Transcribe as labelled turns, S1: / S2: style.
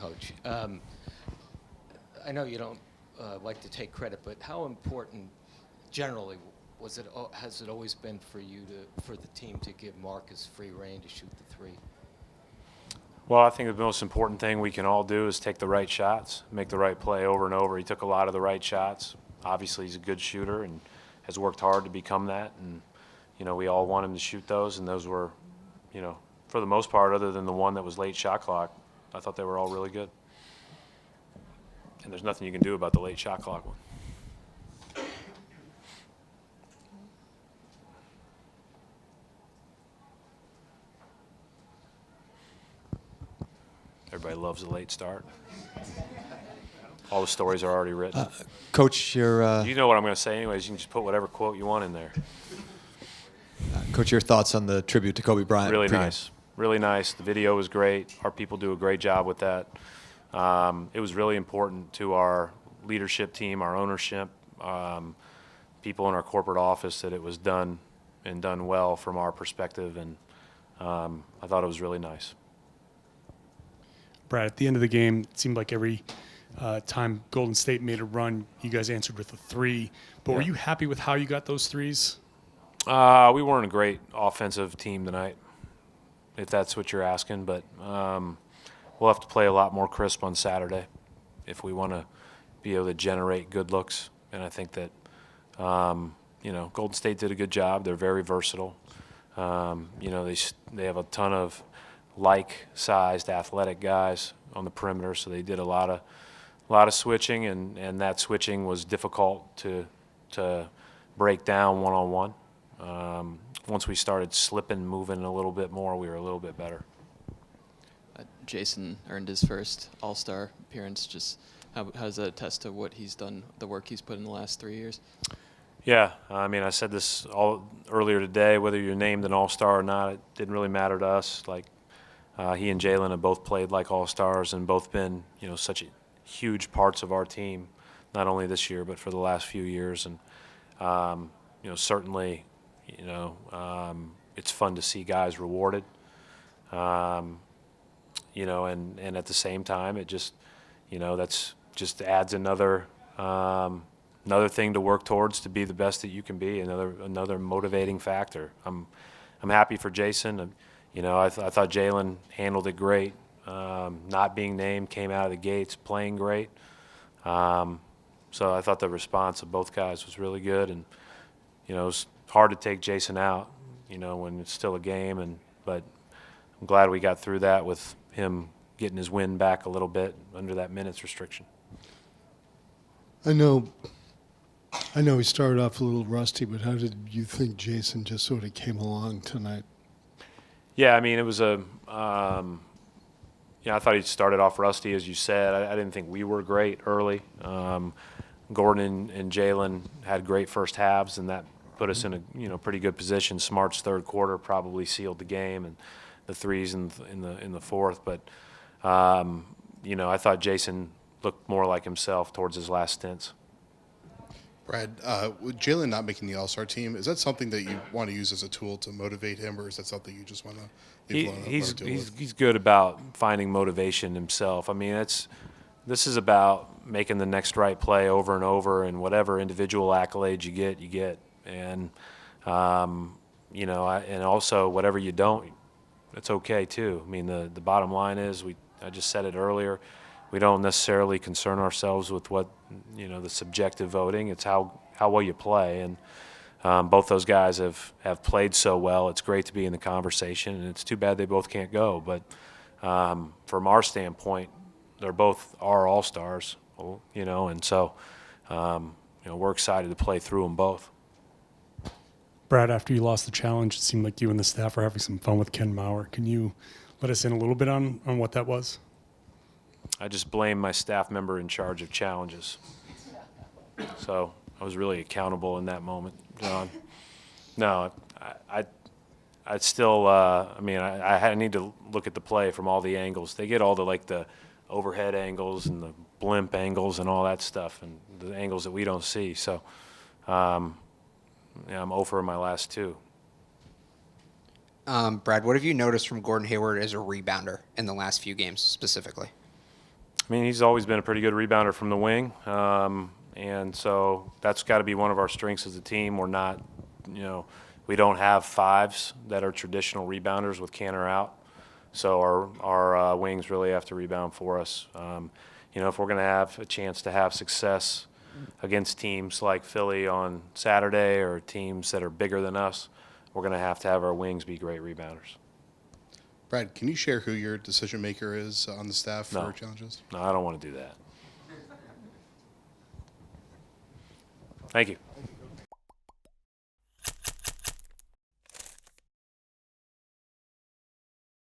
S1: Coach. I know you don't like to take credit, but how important generally has it always been for the team to give Marcus free rein to shoot the three?
S2: Well, I think the most important thing we can all do is take the right shots, make the right play over and over. He took a lot of the right shots. Obviously, he's a good shooter and has worked hard to become that. And, we all want him to shoot those, and those were, for the most part, other than the one that was late shot clock, I thought they were all really good. And there's nothing you can do about the late shot clock one. Everybody loves a late start. All the stories are already written.
S3: Coach,
S2: you know what I'm going to say anyways. You can just put whatever quote you want in there.
S3: Coach, your thoughts on the tribute to Kobe Bryant?
S2: Really nice. Really nice. The video was great. Our people do a great job with that. It was really important to our leadership team, our ownership, people in our corporate office that it was done and done well from our perspective. And I thought it was really nice.
S4: Brad, at the end of the game, it seemed like every time Golden State made a run, you guys answered with a three. But were you happy with how you got those threes?
S2: We weren't a great offensive team tonight, if that's what you're asking. But we'll have to play a lot more crisp on Saturday if we want to be able to generate good looks. And I think that, Golden State did a good job. They're very versatile. They have a ton of like-sized athletic guys on the perimeter, so they did a lot of switching, and that switching was difficult to break down one-on-one. Once we started slipping, moving a little bit more, we were a little bit better.
S5: Jason earned his first All-Star appearance. Just how does that attest to what he's done, the work he's put in the last 3 years?
S2: Yeah, I said this earlier today, whether you're named an All-Star or not, it didn't really matter to us. He and Jalen have both played like All-Stars and both been, such huge parts of our team, not only this year but for the last few years. And, certainly, it's fun to see guys rewarded. And at the same time, it just, that's just adds another thing to work towards to be the best that you can be, another motivating factor. I'm happy for Jason. I thought Jalen handled it great. Not being named, came out of the gates playing great. So I thought the response of both guys was really good. And, it was hard to take Jason out, when it's still a game. But I'm glad we got through that with him getting his win back a little bit under that minutes restriction.
S6: I know he started off a little rusty, but how did you think Jason just sort of came along tonight?
S2: Yeah, it was I thought he started off rusty, as you said. I didn't think we were great early. Gordon and Jalen had great first halves, and that put us in a pretty good position. Smart's third quarter probably sealed the game, and the threes in the fourth. But I thought Jason looked more like himself towards his last stints.
S7: Brad, with Jalen not making the All-Star team, is that something that you want to use as a tool to motivate him, or is that something you just want to be blown up with?
S2: He's good about finding motivation himself. This is about making the next right play over and over, and whatever individual accolades you get. And and also whatever you don't, it's okay too. The bottom line is, I just said it earlier, we don't necessarily concern ourselves with what, the subjective voting. It's how well you play. And both those guys have played so well. It's great to be in the conversation, and it's too bad they both can't go. But from our standpoint, they're both our All-Stars, and so we're excited to play through them both.
S4: Brad, after you lost the challenge, it seemed like you and the staff were having some fun with Ken Mauer. Can you let us in a little bit on what that was?
S2: I just blame my staff member in charge of challenges. So I was really accountable in that moment, John. No, I still, I need to look at the play from all the angles. They get all the overhead angles and the blimp angles and all that stuff, and the angles that we don't see. So I'm 0 for my last 2.
S8: Brad, what have you noticed from Gordon Hayward as a rebounder in the last few games specifically?
S2: I mean, he's always been a pretty good rebounder from the wing, and so that's got to be one of our strengths as a team. We're not, we don't have fives that are traditional rebounders with Canner out, so our wings really have to rebound for us. If we're going to have a chance to have success against teams like Philly on Saturday or teams that are bigger than us, we're going to have our wings be great rebounders.
S7: Brad, can you share who your decision maker is on the staff
S2: No.
S7: for challenges?
S2: No, I don't want to do that. Thank you.